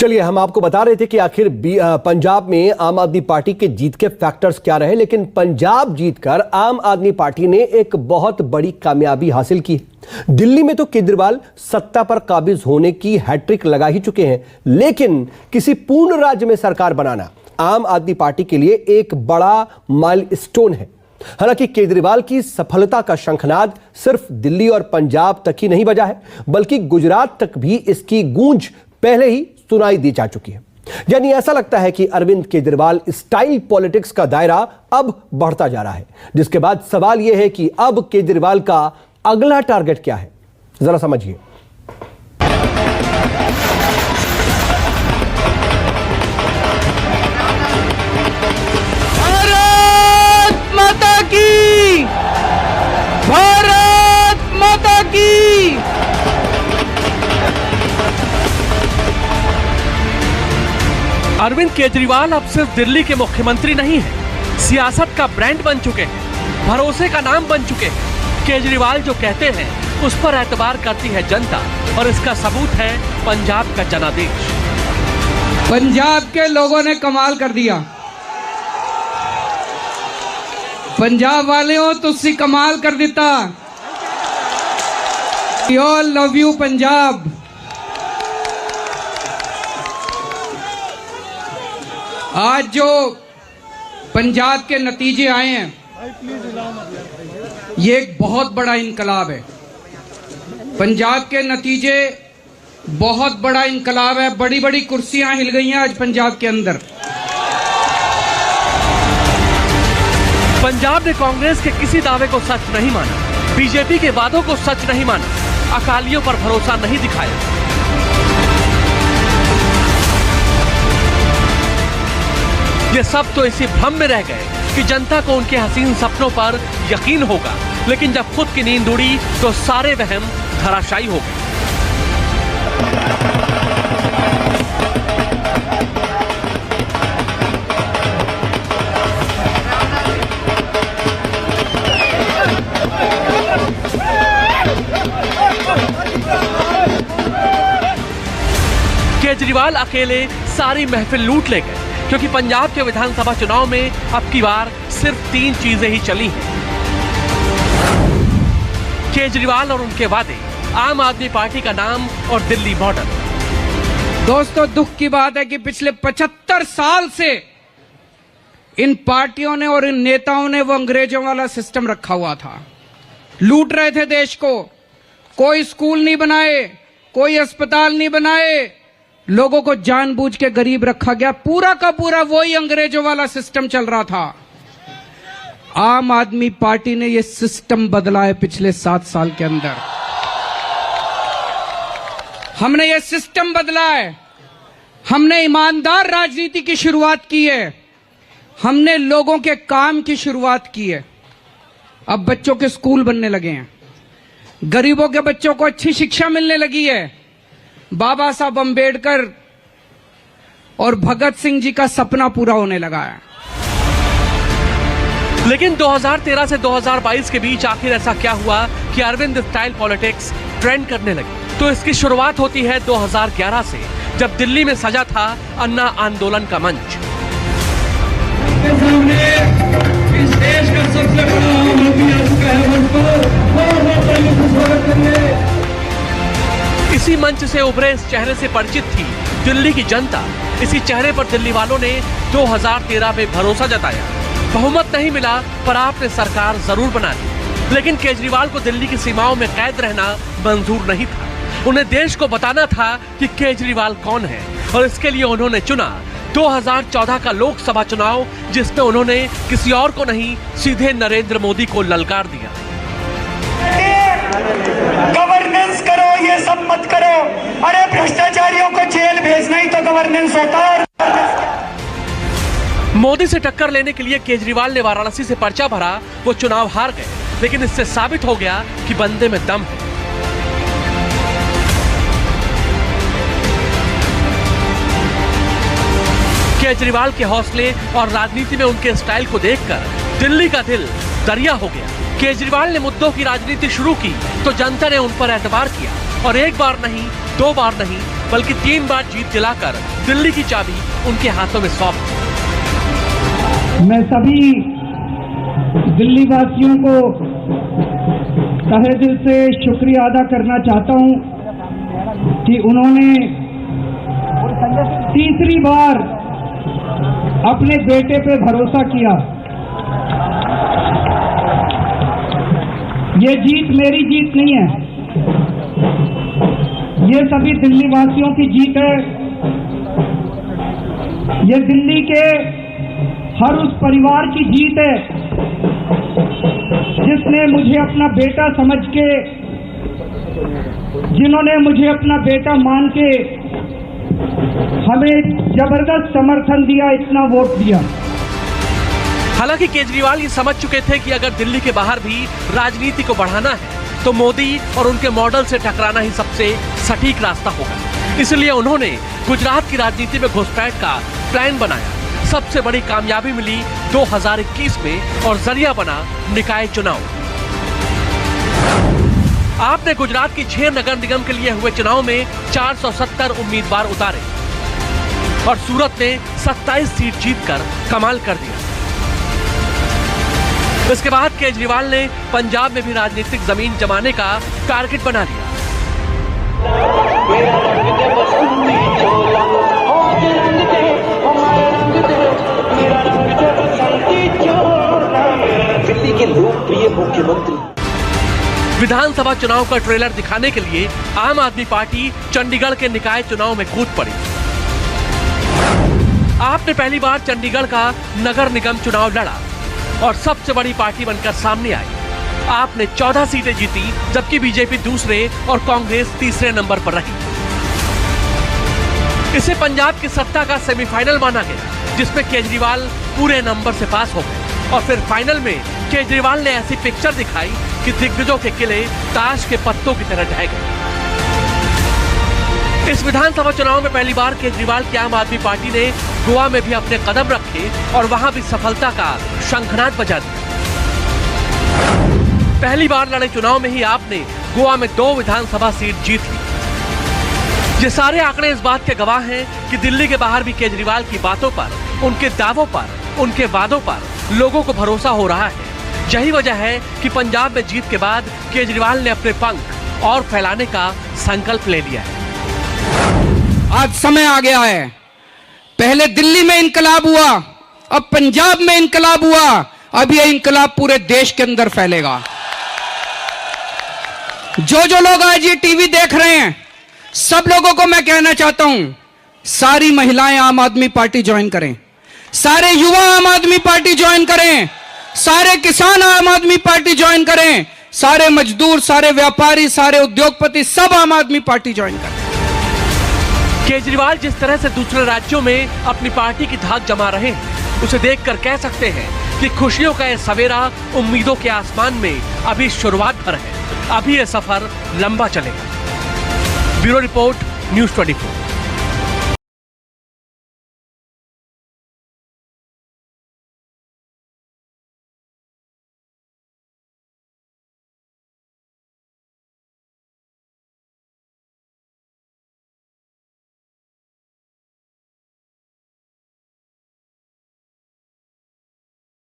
चलिए, हम आपको बता रहे थे कि आखिर पंजाब में आम आदमी पार्टी के जीत के फैक्टर्स क्या रहे, लेकिन पंजाब जीतकर आम आदमी पार्टी ने एक बहुत बड़ी कामयाबी हासिल की। दिल्ली में तो केजरीवाल सत्ता पर काबिज होने की हैट्रिक लगा ही चुके हैं, लेकिन किसी पूर्ण राज्य में सरकार बनाना आम आदमी पार्टी के लिए एक बड़ा माइलस्टोन है। हालांकि केजरीवाल की सफलता का शंखनाद सिर्फ दिल्ली और पंजाब तक ही नहीं बजा है, बल्कि गुजरात तक भी इसकी गूंज पहले ही सुनाई दी जा चुकी है। यानी ऐसा लगता है कि अरविंद केजरीवाल स्टाइल पॉलिटिक्स का दायरा अब बढ़ता जा रहा है, जिसके बाद सवाल यह है कि अब केजरीवाल का अगला टारगेट क्या है। जरा समझिए। भारत माता की, भारत माता की। अरविंद केजरीवाल अब सिर्फ दिल्ली के मुख्यमंत्री नहीं हैं, सियासत का ब्रांड बन चुके हैं, भरोसे का नाम बन चुके हैं। केजरीवाल जो कहते हैं उस पर एतबार करती है जनता, और इसका सबूत है पंजाब का जनादेश। पंजाब के लोगों ने कमाल कर दिया। पंजाब वालियों तुसी कमाल कर दिता। We all love you Punjab. आज जो पंजाब के नतीजे आए हैं, ये एक बहुत बड़ा इनकलाब है। पंजाब के नतीजे बहुत बड़ा इनकलाब है। बड़ी बड़ी कुर्सियां हिल गई हैं आज पंजाब के अंदर। पंजाब ने कांग्रेस के किसी दावे को सच नहीं माना, बीजेपी के वादों को सच नहीं माना, अकालियों पर भरोसा नहीं दिखाया। ये सब तो इसी भ्रम में रह गए कि जनता को उनके हसीन सपनों पर यकीन होगा, लेकिन जब खुद की नींद उड़ी तो सारे वहम धराशायी हो गए। केजरीवाल अकेले सारी महफिल लूट ले गए, क्योंकि पंजाब के विधानसभा चुनाव में अब की बार सिर्फ 3 चीजें ही चली हैं। केजरीवाल और उनके वादे, आम आदमी पार्टी का नाम और दिल्ली मॉडल। दोस्तों, दुख की बात है कि पिछले 75 साल से इन पार्टियों ने और इन नेताओं ने वो अंग्रेजों वाला सिस्टम रखा हुआ था। लूट रहे थे देश को। कोई स्कूल नहीं बनाए, कोई अस्पताल नहीं बनाए, लोगों को जानबूझ के गरीब रखा गया। पूरा का पूरा वही अंग्रेजों वाला सिस्टम चल रहा था। आम आदमी पार्टी ने यह सिस्टम बदला है पिछले 7 साल के अंदर। हमने ये सिस्टम बदला है। हमने ईमानदार राजनीति की शुरुआत की है। हमने लोगों के काम की शुरुआत की है। अब बच्चों के स्कूल बनने लगे हैं, गरीबों के बच्चों को अच्छी शिक्षा मिलने लगी है। बाबा साहब अंबेडकर और भगत सिंह जी का सपना पूरा होने लगा है। लेकिन 2013 से 2022 के बीच आखिर ऐसा क्या हुआ कि अरविंद स्टाइल पॉलिटिक्स ट्रेंड करने लगी? तो इसकी शुरुआत होती है 2011 से, जब दिल्ली में सजा था अन्ना आंदोलन का मंच। इस देश का सबसे बड़ा आंदोलन आ चुका है। इसी मंच से उभरे इस चेहरे से परिचित थी दिल्ली की जनता। इसी चेहरे पर दिल्ली वालों ने 2013 में भरोसा जताया। बहुमत नहीं मिला, पर आपने सरकार जरूर बना ली। लेकिन केजरीवाल को दिल्ली की सीमाओं में कैद रहना मंजूर नहीं था। उन्हें देश को बताना था कि केजरीवाल कौन है, और इसके लिए उन्होंने चुना 2014 का लोकसभा चुनाव, जिसमें उन्होंने किसी और को नहीं, सीधे नरेंद्र मोदी को ललकार दिया। गवर्नेंस करो, ये सब मत करो। अरे भ्रष्टाचारियों को जेल भेजना ही तो गवर्नेंस होता है। मोदी से टक्कर लेने के लिए केजरीवाल ने वाराणसी से पर्चा भरा। वो चुनाव हार गए, लेकिन इससे साबित हो गया कि बंदे में दम है। केजरीवाल के हौसले और राजनीति में उनके स्टाइल को देखकर दिल्ली का दिल दरिया हो गया। केजरीवाल ने मुद्दों की राजनीति शुरू की तो जनता ने उन पर एतबार किया, और एक बार नहीं, 2 बार नहीं, बल्कि 3 बार जीत दिलाकर दिल्ली की चाबी उनके हाथों में सौंप दी। मैं सभी दिल्ली वासियों को तहे दिल से शुक्रिया अदा करना चाहता हूं कि उन्होंने तीसरी बार अपने बेटे पे भरोसा किया। ये जीत मेरी जीत नहीं है, ये सभी दिल्ली वासियों की जीत है। ये दिल्ली के हर उस परिवार की जीत है जिसने मुझे अपना बेटा समझ के, जिन्होंने मुझे अपना बेटा मान के हमें जबरदस्त समर्थन दिया, इतना वोट दिया। हालांकि केजरीवाल ये समझ चुके थे कि अगर दिल्ली के बाहर भी राजनीति को बढ़ाना है तो मोदी और उनके मॉडल से टकराना ही सबसे सटीक रास्ता होगा। इसलिए उन्होंने गुजरात की राजनीति में घुसपैठ का प्लान बनाया। सबसे बड़ी कामयाबी मिली 2021 में और जरिया बना निकाय चुनाव। आपने गुजरात की 6 नगर निगम के लिए हुए चुनाव में 470 उम्मीदवार उतारे और सूरत में 27 सीट जीतकर कमाल कर दिया। इसके बाद केजरीवाल ने पंजाब में भी राजनीतिक जमीन जमाने का टारगेट बना लिया। दिल्ली के लोकप्रिय मुख्यमंत्री। विधानसभा चुनाव का ट्रेलर दिखाने के लिए आम आदमी पार्टी चंडीगढ़ के निकाय चुनाव में कूद पड़ी। आपने पहली बार चंडीगढ़ का नगर निगम चुनाव लड़ा और सबसे बड़ी पार्टी बनकर सामने आई। आपने 14 सीटें जीती, जबकि बीजेपी दूसरे और कांग्रेस तीसरे नंबर पर रही। इसे पंजाब की सत्ता का सेमीफाइनल माना गया, जिसमें केजरीवाल पूरे नंबर से पास हो गए और फिर फाइनल में केजरीवाल ने ऐसी पिक्चर दिखाई कि दिग्गजों के किले ताश के पत्तों की तरह ढह गए। इस विधानसभा चुनाव में पहली बार केजरीवाल की आम आदमी पार्टी ने गोवा में भी अपने कदम रखे और वहां भी सफलता का शंखनाद बजा दिया। पहली बार लड़े चुनाव में ही आपने गोवा में 2 विधानसभा सीट जीत ली। ये सारे आंकड़े इस बात के गवाह हैं कि दिल्ली के बाहर भी केजरीवाल की बातों पर, उनके दावों पर, उनके वादों पर लोगों को भरोसा हो रहा है। यही वजह है कि पंजाब में जीत के बाद केजरीवाल ने अपने पंख और फैलाने का संकल्प ले लिया है। आज समय आ गया है। पहले दिल्ली में इंकलाब हुआ, अब पंजाब में इंकलाब हुआ, अब यह इंकलाब पूरे देश के अंदर फैलेगा। जो लोग आज ये टीवी देख रहे हैं, सब लोगों को मैं कहना चाहता हूं, सारी महिलाएं आम आदमी पार्टी ज्वाइन करें, सारे युवा आम आदमी पार्टी ज्वाइन करें, सारे किसान आम आदमी पार्टी ज्वाइन करें, सारे मजदूर, सारे व्यापारी, सारे उद्योगपति सब आम आदमी पार्टी ज्वाइन करें। केजरीवाल जिस तरह से दूसरे राज्यों में अपनी पार्टी की धाक जमा रहे हैं, उसे देखकर कह सकते हैं कि खुशियों का यह सवेरा उम्मीदों के आसमान में अभी शुरुआत भर है। अभी यह सफर लंबा चलेगा। Bureau report, news 24।